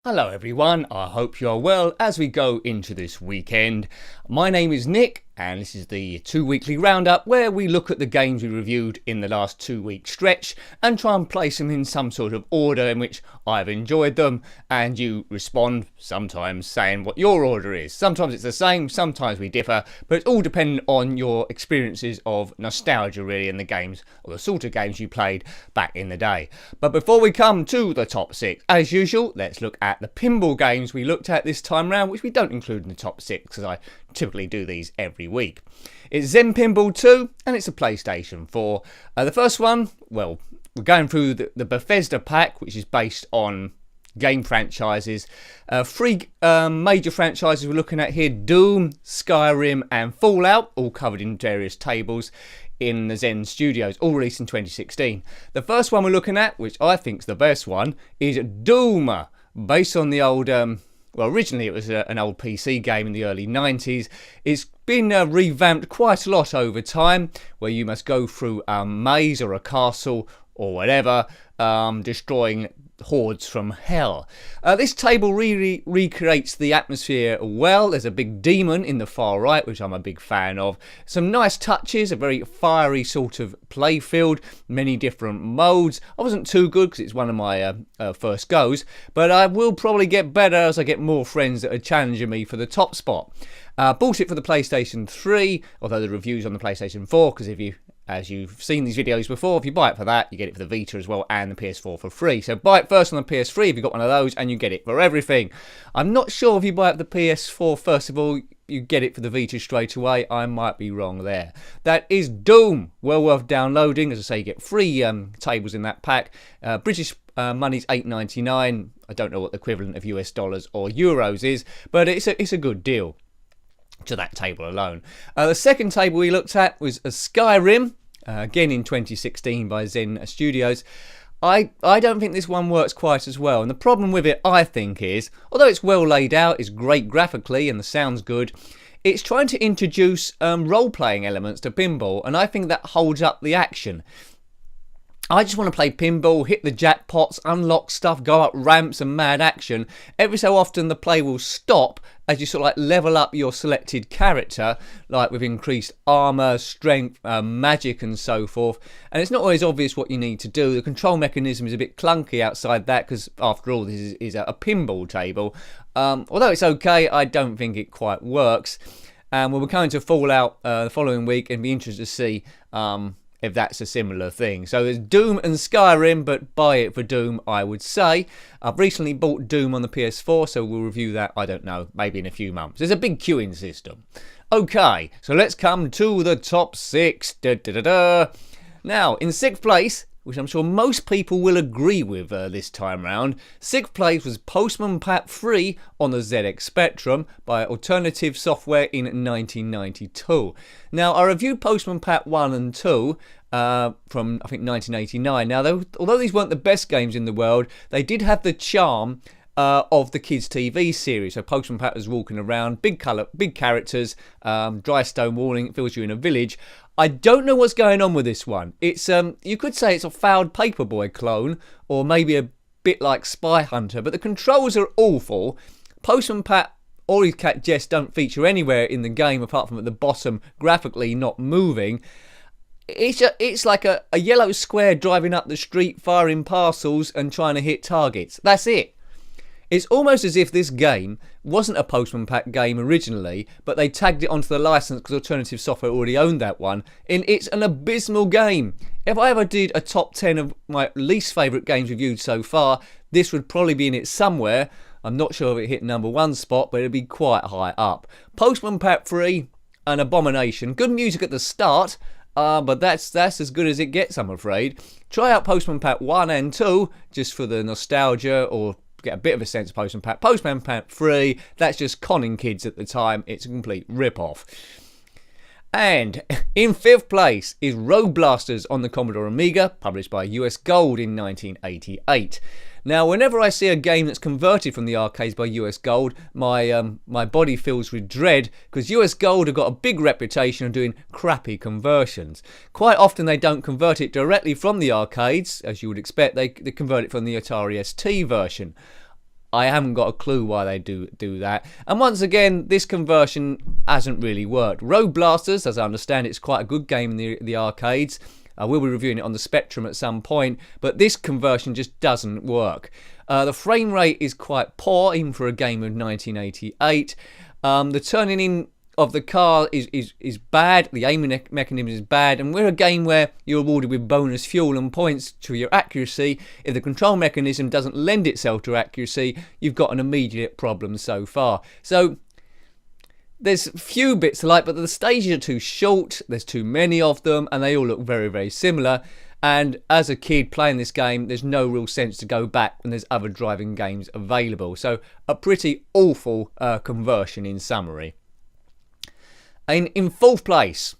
Hello everyone, I hope you're well as we go into this weekend. My name is Nick and this is the 2-weekly roundup where we look at the games we reviewed in the last 2-week stretch and try and place them in some sort of order in which I've enjoyed them, and you respond, sometimes saying what your order is. Sometimes it's the same, sometimes we differ, but it's all dependent on your experiences of nostalgia really in the games, or the sort of games you played back in the day. But before we come to the top 6, as usual, let's look at the pinball games we looked at this time round, which we don't include in the top 6 because I typically do these every week. It's Zen Pinball 2 and it's a PlayStation 4. The first one, well, we're going through the Bethesda pack, which is based on game franchises. Three major franchises we're looking at here: Doom, Skyrim and Fallout, all covered in various tables in the Zen Studios, all released in 2016. The first one we're looking at, which I think is the best one, is Doom, based on the old well, originally it was an old PC game in the early 90s. It's been revamped quite a lot over time, where you must go through a maze or a castle or whatever, destroying hordes from hell. This table really recreates the atmosphere well. There's a big demon in the far right, which I'm a big fan of. Some nice touches, a very fiery sort of play field, many different modes. I wasn't too good because it's one of my first goes, but I will probably get better as I get more friends that are challenging me for the top spot. Bought it for the PlayStation 3, although the review's on the PlayStation 4, because as you've seen these videos before, if you buy it for that, you get it for the Vita as well and the PS4 for free. So buy it first on the PS3 if you've got one of those, and you get it for everything. I'm not sure if you buy it for the PS4 first of all, you get it for the Vita straight away. I might be wrong there. That is Doom. Well worth downloading. As I say, you get free tables in that pack. British money's $8.99. I don't know what the equivalent of US dollars or euros is, but it's a good deal to that table alone. The second table we looked at was a Skyrim, again in 2016 by Zen Studios. I don't think this one works quite as well, and the problem with it, I think, is although it's well laid out, it's great graphically and the sound's good, it's trying to introduce role-playing elements to pinball, and I think that holds up the action. I just want to play pinball, hit the jackpots, unlock stuff, go up ramps and mad action. Every so often the play will stop as you sort of like level up your selected character, like with increased armour, strength, magic and so forth. And it's not always obvious what you need to do. The control mechanism is a bit clunky outside that because after all this is a pinball table. Although it's okay, I don't think it quite works. And we're coming to Fallout the following week and be interested to see if that's a similar thing. So there's Doom and Skyrim, but buy it for Doom, I would say. I've recently bought Doom on the PS4, so we'll review that, I don't know, maybe in a few months. There's a big queuing system. Okay, so let's come to the top 6. Now, in 6th place, which I'm sure most people will agree with this time round, 6th place was Postman Pat 3 on the ZX Spectrum by Alternative Software in 1992. Now, I reviewed Postman Pat 1 and 2 from, I think, 1989. Now, although these weren't the best games in the world, they did have the charm of the kids' TV series. So Postman Pat was walking around, big characters, dry stone walling, it feels you're in a village. I don't know what's going on with this one. It's you could say it's a failed Paperboy clone, or maybe a bit like Spy Hunter, but the controls are awful. Postman Pat or his cat Jess don't feature anywhere in the game apart from at the bottom, graphically not moving. It's like a yellow square driving up the street, firing parcels and trying to hit targets. That's it. It's almost as if this game wasn't a Postman Pat game originally, but they tagged it onto the license because Alternative Software already owned that one, and it's an abysmal game. If I ever did a top 10 of my least favourite games reviewed so far, this would probably be in it somewhere. I'm not sure if it hit #1 spot, but it'd be quite high up. Postman Pat 3, an abomination. Good music at the start, but that's as good as it gets, I'm afraid. Try out Postman Pat 1 and 2, just for the nostalgia, or get a bit of a sense of Postman Pat. Postman Pat 3, that's just conning kids at the time. It's a complete rip-off. And in 5th place is Road Blasters on the Commodore Amiga, published by US Gold in 1988. Now, whenever I see a game that's converted from the arcades by US Gold, my body fills with dread, because US Gold have got a big reputation of doing crappy conversions. Quite often they don't convert it directly from the arcades, as you would expect. They convert it from the Atari ST version. I haven't got a clue why they do that. And once again, this conversion hasn't really worked. Road Blasters, as I understand, it's quite a good game in the arcades. I will be reviewing it on the Spectrum at some point, but this conversion just doesn't work. The frame rate is quite poor, even for a game of 1988. The turning in of the car is bad, the aiming mechanism is bad, and we're a game where you're awarded with bonus fuel and points to your accuracy. If the control mechanism doesn't lend itself to accuracy, you've got an immediate problem so far. So there's a few bits to like, but the stages are too short, there's too many of them, and they all look very, very similar. And as a kid playing this game, there's no real sense to go back when there's other driving games available. So a pretty awful conversion in summary. In fourth place,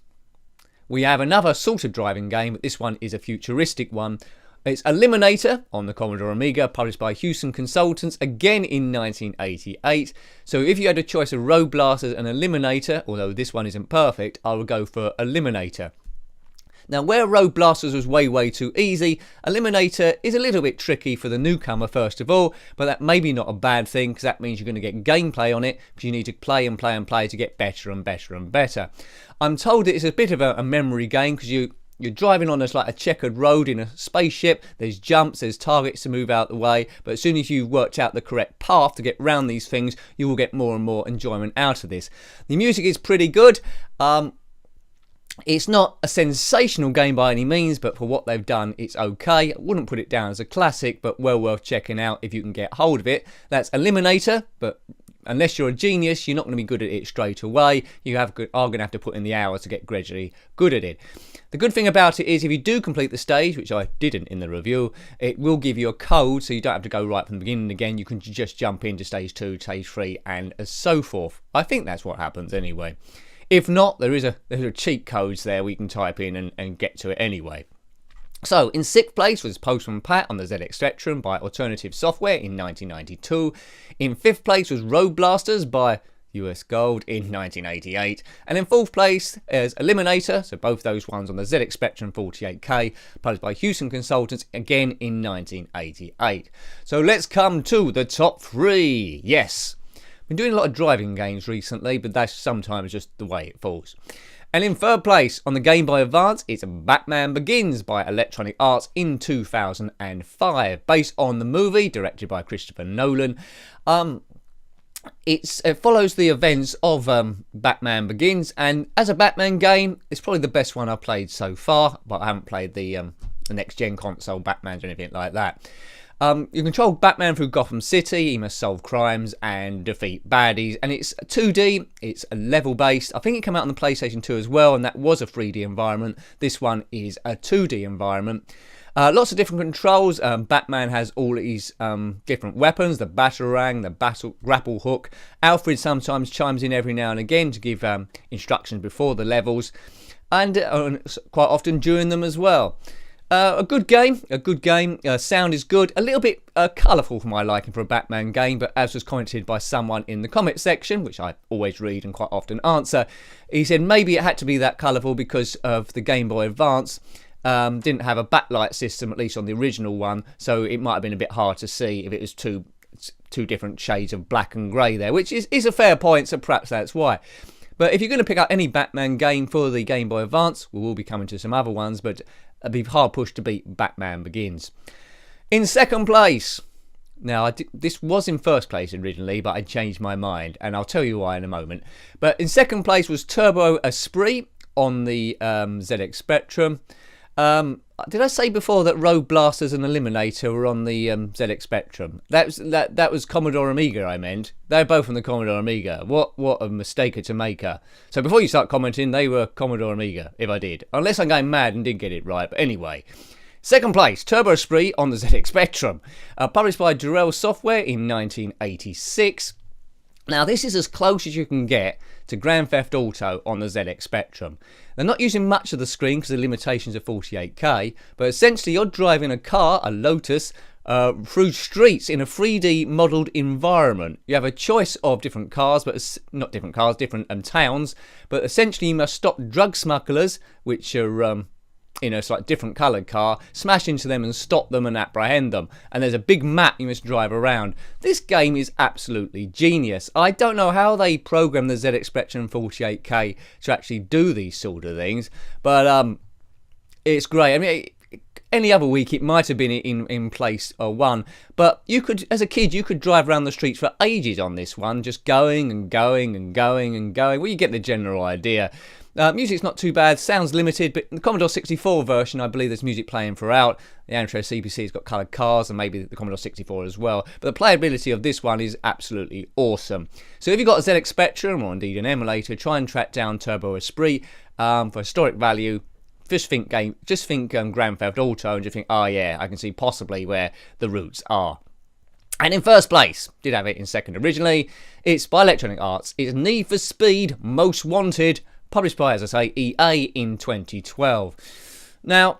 we have another sort of driving game, but this one is a futuristic one. It's Eliminator on the Commodore Amiga, published by Houston Consultants, again in 1988. So if you had a choice of Road Blasters and Eliminator, although this one isn't perfect, I would go for Eliminator. Now, where Road Blasters was way too easy, Eliminator is a little bit tricky for the newcomer first of all, but that may be not a bad thing, because that means you're going to get gameplay on it, because you need to play and play and play to get better and better and better. I'm told it's a bit of a memory game, because you're driving on a checkered road in a spaceship. There's jumps, there's targets to move out the way, but as soon as you've worked out the correct path to get round these things, you will get more and more enjoyment out of this. The music is pretty good. It's not a sensational game by any means, but for what they've done, it's okay. I wouldn't put it down as a classic, but well worth checking out if you can get hold of it. That's Eliminator, but unless you're a genius, you're not going to be good at it straight away. You are going to have to put in the hours to get gradually good at it. The good thing about it is if you do complete the stage, which I didn't in the review, it will give you a code, so you don't have to go right from the beginning again. You can just jump into stage 2, stage 3, and so forth. I think that's what happens anyway. If not, there are cheat codes there we can type in and get to it anyway. So, in sixth place was Postman Pat on the ZX Spectrum by Alternative Software in 1992. In fifth place was Road Blasters by US Gold in 1988. And in fourth place is Eliminator, so both those ones on the ZX Spectrum 48K, published by Houston Consultants, again in 1988. So let's come to the top 3. Yes. Been doing a lot of driving games recently, but that's sometimes just the way it falls. And in third place on the Game Boy Advance, it's Batman Begins by Electronic Arts in 2005, based on the movie directed by Christopher Nolan. It follows the events of Batman Begins, and as a Batman game, it's probably the best one I've played so far, but I haven't played the next-gen console Batmans or anything like that. You control Batman through Gotham City. He must solve crimes and defeat baddies, and it's 2D, it's level based. I think it came out on the PlayStation 2 as well, and that was a 3D environment. This one is a 2D environment. Lots of different controls. Batman has all his different weapons, the Batarang, the grapple hook. Alfred sometimes chimes in every now and again to give instructions before the levels, and quite often during them as well. A good game. Sound is good. A little bit colourful for my liking for a Batman game, but as was commented by someone in the comment section, which I always read and quite often answer, he said maybe it had to be that colourful because of the Game Boy Advance. Didn't have a backlight system, at least on the original one, so it might have been a bit hard to see if it was two different shades of black and grey there, which is a fair point, so perhaps that's why. But if you're going to pick up any Batman game for the Game Boy Advance, we will be coming to some other ones, but I'd be hard pushed to beat Batman Begins. In second place, now this was in first place originally, but I changed my mind, and I'll tell you why in a moment. But in second place was Turbo Esprit on the ZX Spectrum. Did I say before that Road Blasters and Eliminator were on the ZX Spectrum? That was Commodore Amiga I meant. They're both on the Commodore Amiga. What a mistake to make. So before you start commenting, they were Commodore Amiga, if I did. Unless I'm going mad and didn't get it right. But anyway. Second place, Turbo Esprit on the ZX Spectrum. Published by Durrell Software in 1986. Now, this is as close as you can get to Grand Theft Auto on the ZX Spectrum. They're not using much of the screen because the limitations are 48K, but essentially you're driving a car, a Lotus, through streets in a 3D modelled environment. You have a choice of different cars, but not different cars, different towns, but essentially you must stop drug smugglers, which are in a slightly different coloured car, smash into them and stop them and apprehend them. And there's a big map you must drive around. This game is absolutely genius. I don't know how they programmed the ZX Spectrum 48K to actually do these sort of things, but it's great. I mean, any other week it might have been in place one, but you could, as a kid, you could drive around the streets for ages on this one, just going and going and going and going. Well, you get the general idea. Music's not too bad, sounds limited, but in the Commodore 64 version, I believe there's music playing throughout. The Amtrak CPC's got coloured cars, and maybe the Commodore 64 as well. But the playability of this one is absolutely awesome. So if you've got a ZX Spectrum, or indeed an emulator, try and track down Turbo Esprit for historic value. Just think Grand Theft Auto, and just think, oh yeah, I can see possibly where the roots are. And in first place, did have it in second originally, it's by Electronic Arts. It's Need for Speed Most Wanted, published by, as I say, EA in 2012. Now,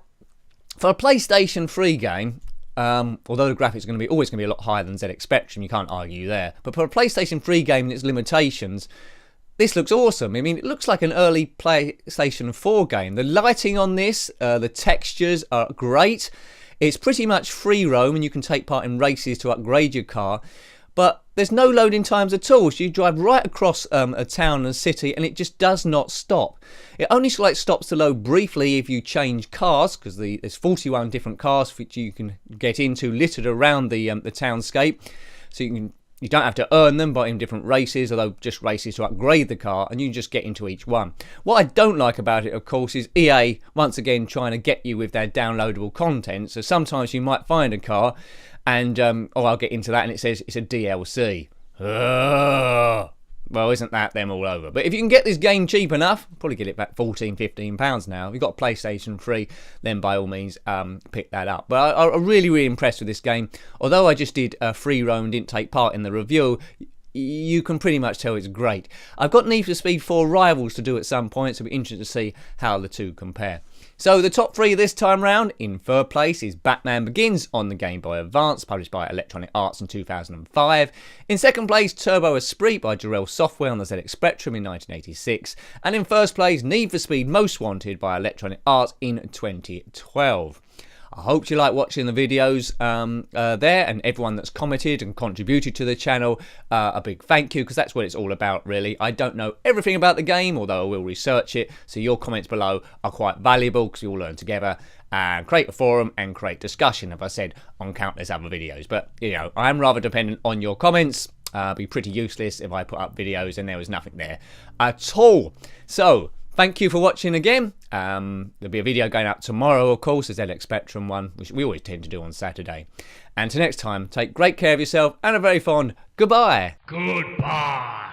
for a PlayStation 3 game, although the graphics are always going to be a lot higher than ZX Spectrum, you can't argue there. But for a PlayStation 3 game and its limitations, this looks awesome. I mean, it looks like an early PlayStation 4 game. The lighting on this, the textures are great. It's pretty much free roam, and you can take part in races to upgrade your car. But there's no loading times at all, so you drive right across a town and city, and it just does not stop. It only stops to load briefly if you change cars, because there's 41 different cars which you can get into littered around the townscape. So you don't have to earn them, but in different races, although just races to upgrade the car, and you can just get into each one. What I don't like about it, of course, is EA once again trying to get you with their downloadable content. So sometimes you might find a car, and I'll get into that, and it says it's a DLC. Well, isn't that them all over? But if you can get this game cheap enough, probably get it back £14-15 now. If you've got a PlayStation 3, then by all means pick that up. But I'm really impressed with this game. Although I just did a free roam and didn't take part in the review, you can pretty much tell it's great. I've got Need for Speed 4 Rivals to do at some point, so it'll be interesting to see how the two compare. So the top three this time round, in third place is Batman Begins on the Game Boy Advance, published by Electronic Arts in 2005. In second place, Turbo Esprit by Jarrell Software on the ZX Spectrum in 1986. And in first place, Need for Speed Most Wanted by Electronic Arts in 2012. I hope you like watching the videos there, and everyone that's commented and contributed to the channel, a big thank you, because that's what it's all about really. I don't know everything about the game, although I will research it, so your comments below are quite valuable because we all learn together and create a forum and create discussion, as I said on countless other videos. But you know, I am rather dependent on your comments. It'd be pretty useless if I put up videos and there was nothing there at all. So thank you for watching again. There'll be a video going up tomorrow, of course, the ZX Spectrum one, which we always tend to do on Saturday. And until next time, take great care of yourself and a very fond goodbye. Goodbye.